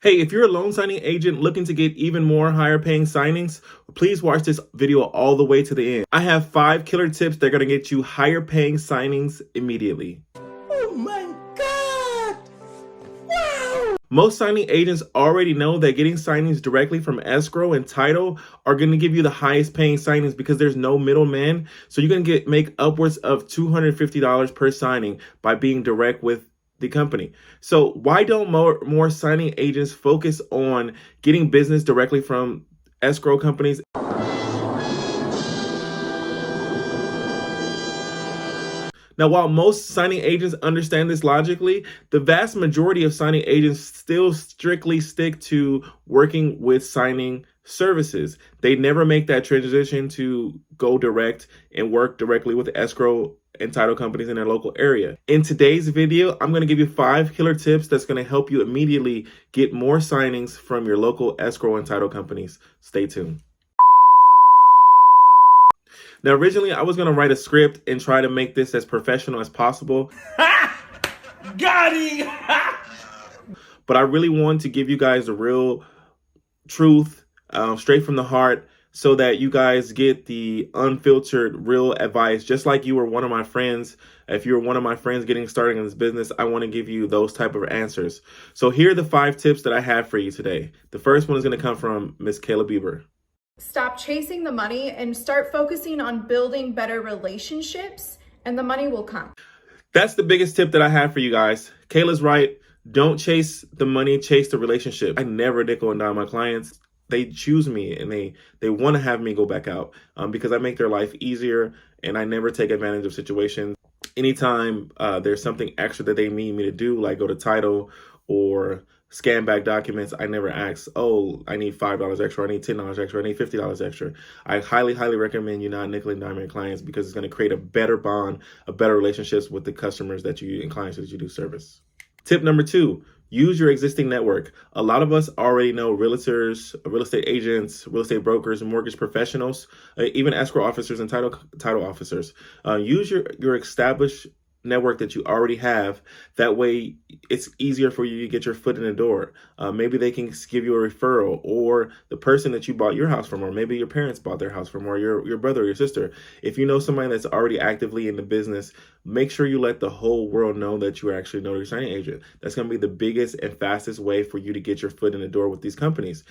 Hey, if you're a loan signing agent looking to get even more higher paying signings, please watch this video all the way to the end. I have 5 killer tips that are going to get you higher paying signings immediately. Oh my God! Wow! Most signing agents already know that getting signings directly from escrow and title are going to give you the highest paying signings because there's no middleman. So you're going to make upwards of $250 per signing by being direct with the company. So why don't more signing agents focus on getting business directly from escrow companies? Now, while most signing agents understand this logically, the vast majority of signing agents still strictly stick to working with signing services. They never make that transition to go direct and work directly with escrow and title companies in their local area. In today's video, I'm going to give you 5 killer tips that's going to help you immediately get more signings from your local escrow and title companies. Stay tuned. Now, originally, I was going to write a script and try to make this as professional as possible. Got him! But I really want to give you guys the real truth, straight from the heart, so that you guys get the unfiltered, real advice. Just like you were one of my friends. If you're one of my friends getting started in this business, I want to give you those type of answers. So here are the 5 tips that I have for you today. The first one is going to come from Miss Kayla Bieber. Stop chasing the money and start focusing on building better relationships, and the money will come. That's the biggest tip that I have for you guys. Kayla's right. Don't chase the money, chase the relationship. I never nickel and dime my clients. They choose me and they want to have me go back out because I make their life easier, and I never take advantage of situations. Anytime there's something extra that they need me to do, like go to title or scan back documents, I never ask, oh, I need $5 extra, I need $10 extra, I need $50 extra. I highly recommend you not nickel and dime your clients because it's going to create a better bond, a better relationships with the customers that you and clients that you do service. Tip number 2, use your existing network. A lot of us already know realtors, real estate agents, real estate brokers, mortgage professionals, even escrow officers and title officers. Use your established network that you already have. That way it's easier for you to get your foot in the door. Maybe they can give you a referral, or the person that you bought your house from, or maybe your parents bought their house from, or your brother or your sister. If you know somebody that's already actively in the business, make sure you let the whole world know that you're actually a notary signing agent. That's going to be the biggest and fastest way for you to get your foot in the door with these companies.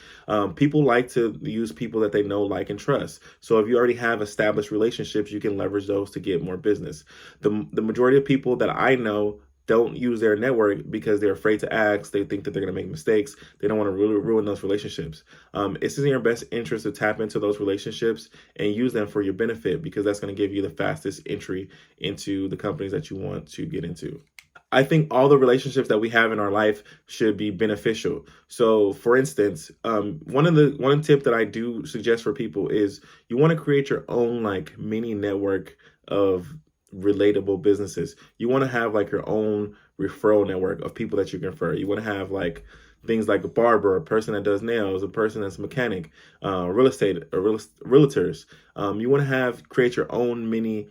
People like to use people that they know, like, and trust. So if you already have established relationships, you can leverage those to get more business. The majority of people that I know don't use their network because they're afraid to ask. They think that they're going to make mistakes. They don't want to really ruin those relationships. It's in your best interest to tap into those relationships and use them for your benefit, because that's going to give you the fastest entry into the companies that you want to get into. I think all the relationships that we have in our life should be beneficial. So for instance, one tip that I do suggest for people is you want to create your own like mini network of relatable businesses. You want to have like your own referral network of people that you can refer. You want to have like things like a barber, a person that does nails, a person that's a mechanic, real estate, or realtors. You want to create your own mini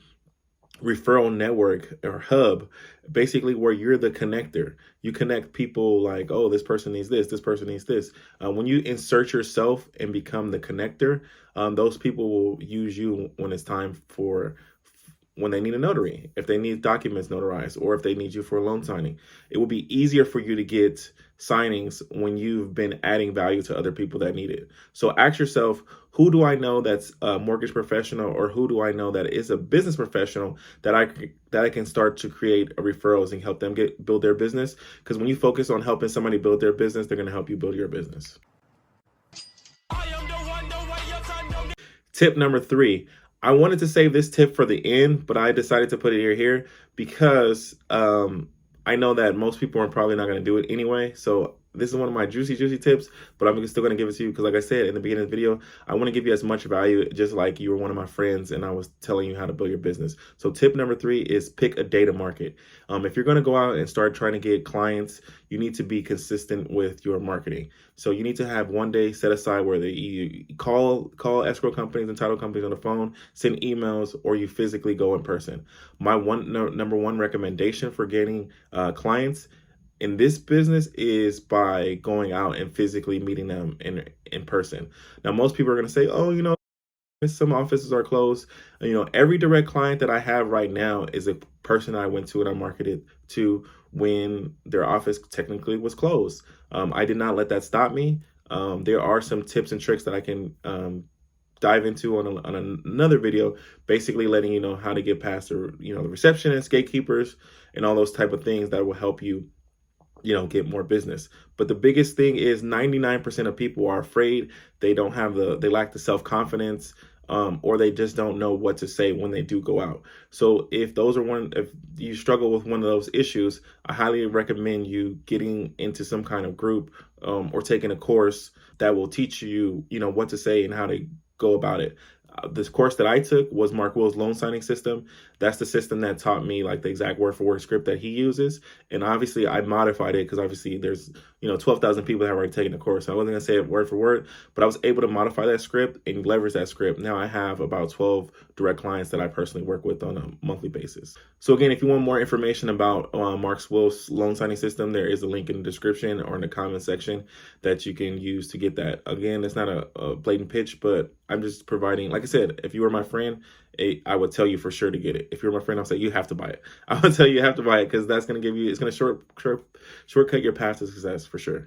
referral network or hub, basically where you're the connector. You connect people like, oh, this person needs this person needs this. When you insert yourself and become the connector, those people will use you when it's time when they need a notary, if they need documents notarized, or if they need you for a loan signing. It will be easier for you to get signings when you've been adding value to other people that need it. So ask yourself, who do I know that's a mortgage professional, or who do I know that is a business professional that I can start to create referrals and help them build their business? Because when you focus on helping somebody build their business, they're going to help you build your business. Tip number 3. I wanted to save this tip for the end, but I decided to put it here because I know that most people are probably not going to do it anyway. So this is one of my juicy tips, but I'm still going to give it to you because, like I said in the beginning of the video, I want to give you as much value just like you were one of my friends and I was telling you how to build your business. So tip number 3 is pick a data market. If you're going to go out and start trying to get clients, you need to be consistent with your marketing. So you need to have one day set aside where you call escrow companies and title companies on the phone, send emails, or you physically go in person. My number one recommendation for getting clients in this business is by going out and physically meeting them in person. Now, most people are going to say, oh, some offices are closed. Every direct client that I have right now is a person I went to and I marketed to when their office technically was closed. I did not let that stop me. There are some tips and tricks that I can dive into on another video, basically letting you know how to get past the receptionists, gatekeepers, and all those type of things that will help you get more business. But the biggest thing is 99% of people are afraid. They lack the self-confidence, or they just don't know what to say when they do go out. So if you struggle with one of those issues, I highly recommend you getting into some kind of group, or taking a course that will teach you, what to say and how to go about it. This course that I took was Mark Will's loan signing system. That's the system that taught me like the exact word for word script that he uses. And obviously I modified it because obviously there's, 12,000 people that have already taken the course. So I wasn't going to say it word for word, but I was able to modify that script and leverage that script. Now I have about 12 direct clients that I personally work with on a monthly basis. So again, if you want more information about Mark Will's loan signing system, there is a link in the description or in the comment section that you can use to get that. Again, it's not a blatant pitch, but I'm just providing, like I said, if you were my friend, I would tell you for sure to get it. If you're my friend, I'll say you have to buy it. I would tell you have to buy it because that's going to it's going to shortcut your path to success for sure.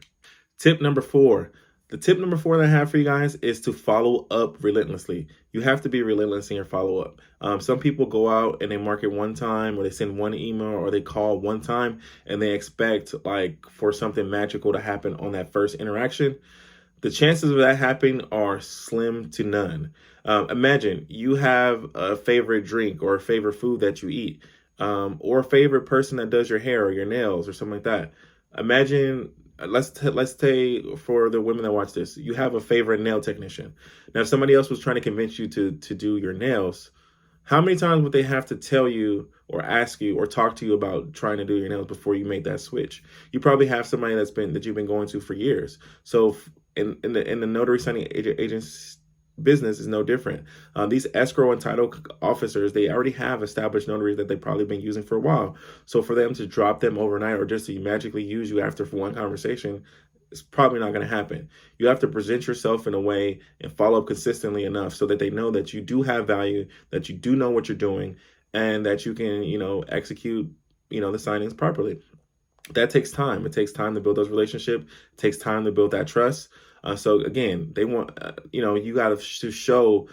Tip number 4. The tip number 4 that I have for you guys is to follow up relentlessly. You have to be relentless in your follow up. Some people go out and they market one time, or they send one email, or they call one time, and they expect like for something magical to happen on that first interaction. The chances of that happening are slim to none. Imagine you have a favorite drink or a favorite food that you eat, or a favorite person that does your hair or your nails or something like that. Imagine, let's say for the women that watch this, you have a favorite nail technician. Now, if somebody else was trying to convince you to do your nails, how many times would they have to tell you or ask you or talk to you about trying to do your nails before you make that switch? You probably have somebody that you've been going to for years. So in the notary signing agents business is no different. These escrow and title officers, they already have established notaries that they've probably been using for a while. So for them to drop them overnight or just to magically use you after for one conversation, it's probably not going to happen. You have to present yourself in a way and follow up consistently enough so that they know that you do have value, that you do know what you're doing, and that you can, execute, the signings properly. That takes time. It takes time to build those relationships. It takes time to build that trust. So again, they want, you got to show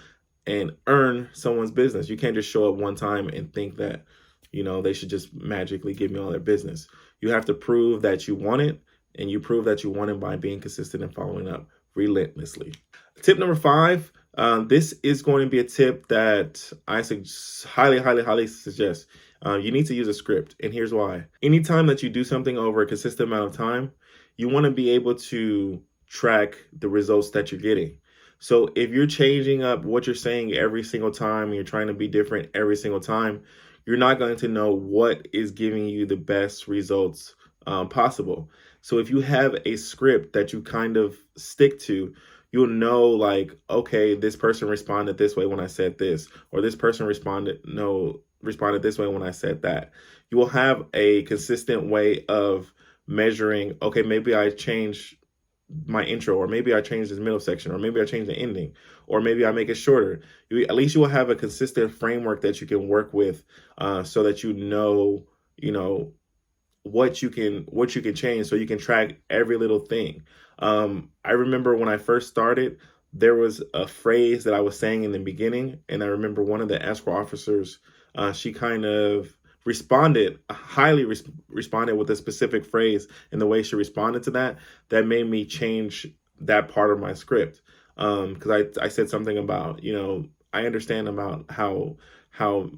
and earn someone's business. You can't just show up one time and think that, they should just magically give me all their business. You have to prove that you want it, and you prove that you want it by being consistent and following up relentlessly. Tip number 5. This is going to be a tip that I highly suggest. You need to use a script, and here's why. Anytime that you do something over a consistent amount of time, you want to be able to track the results that you're getting. So if you're changing up what you're saying every single time, and you're trying to be different every single time, you're not going to know what is giving you the best results possible. So if you have a script that you kind of stick to, you'll know like, okay, this person responded this way when I said this, or this person responded this way when I said that. You will have a consistent way of measuring, okay, maybe I change my intro, or maybe I change this middle section, or maybe I change the ending, or maybe I make it shorter. At least you will have a consistent framework that you can work with, so that what you can change, so you can track every little thing. I remember when I first started, there was a phrase that I was saying in the beginning, and I remember one of the escrow officers, she kind of highly responded with a specific phrase, and the way she responded to that made me change that part of my script. Because I said something about, I understand about how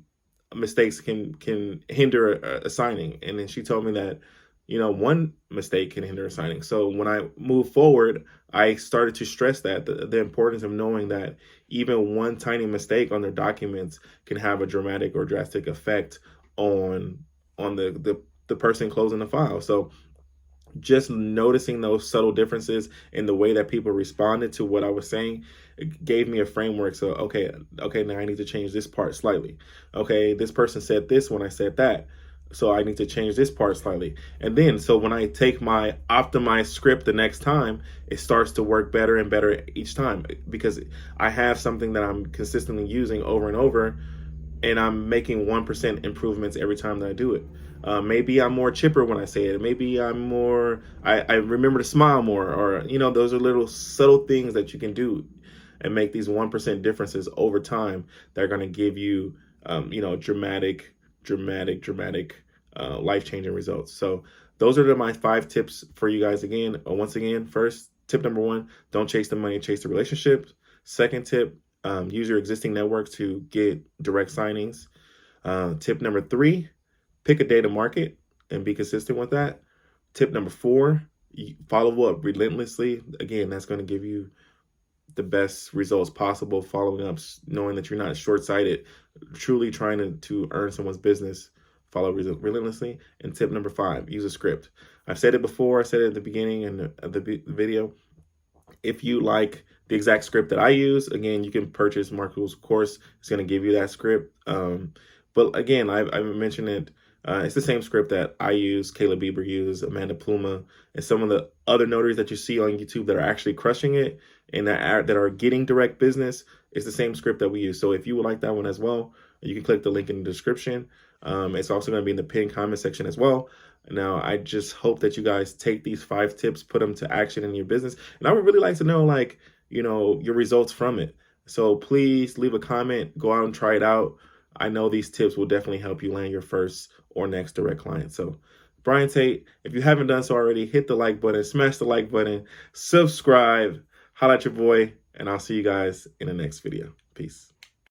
mistakes can hinder a signing. And then she told me that, one mistake can hinder a signing. So when I moved forward, I started to stress that the importance of knowing that even one tiny mistake on their documents can have a dramatic or drastic effect on the person closing the file. So just noticing those subtle differences in the way that people responded to what I was saying, it gave me a framework. So, okay, now I need to change this part slightly. Okay, this person said this when I said that. So I need to change this part slightly. And then, so when I take my optimized script the next time, it starts to work better and better each time because I have something that I'm consistently using over and over, and I'm making 1% improvements every time that I do it. Maybe I'm more chipper when I say it. Maybe I remember to smile more, or, those are little subtle things that you can do and make these 1% differences over time that are going to give you, dramatic, life-changing results. So those are my 5 tips for you guys. Again, once again, first tip number 1, don't chase the money, chase the relationships. Second tip, use your existing network to get direct signings. Tip number 3, pick a day to market and be consistent with that. Tip number 4, follow up relentlessly. Again, that's going to give you the best results possible. Following up, knowing that you're not short-sighted, truly trying to earn someone's business. Follow relentlessly. And tip number 5, use a script. I've said it before. I said it at the beginning of the video. If you like the exact script that I use, again, you can purchase Marco's course. It's going to give you that script. But again, I've mentioned it. It's the same script that I use, Caleb Bieber uses, Amanda Pluma, and some of the other notaries that you see on YouTube that are actually crushing it and that are getting direct business. It's the same script that we use. So if you would like that one as well, you can click the link in the description. It's also going to be in the pinned comment section as well. Now, I just hope that you guys take these 5 tips, put them to action in your business. And I would really like to know, your results from it. So please leave a comment, go out and try it out. I know these tips will definitely help you land your first or next direct client. So Brian Tate, if you haven't done so already, hit the like button, smash the like button, subscribe, holla at your boy, and I'll see you guys in the next video. Peace.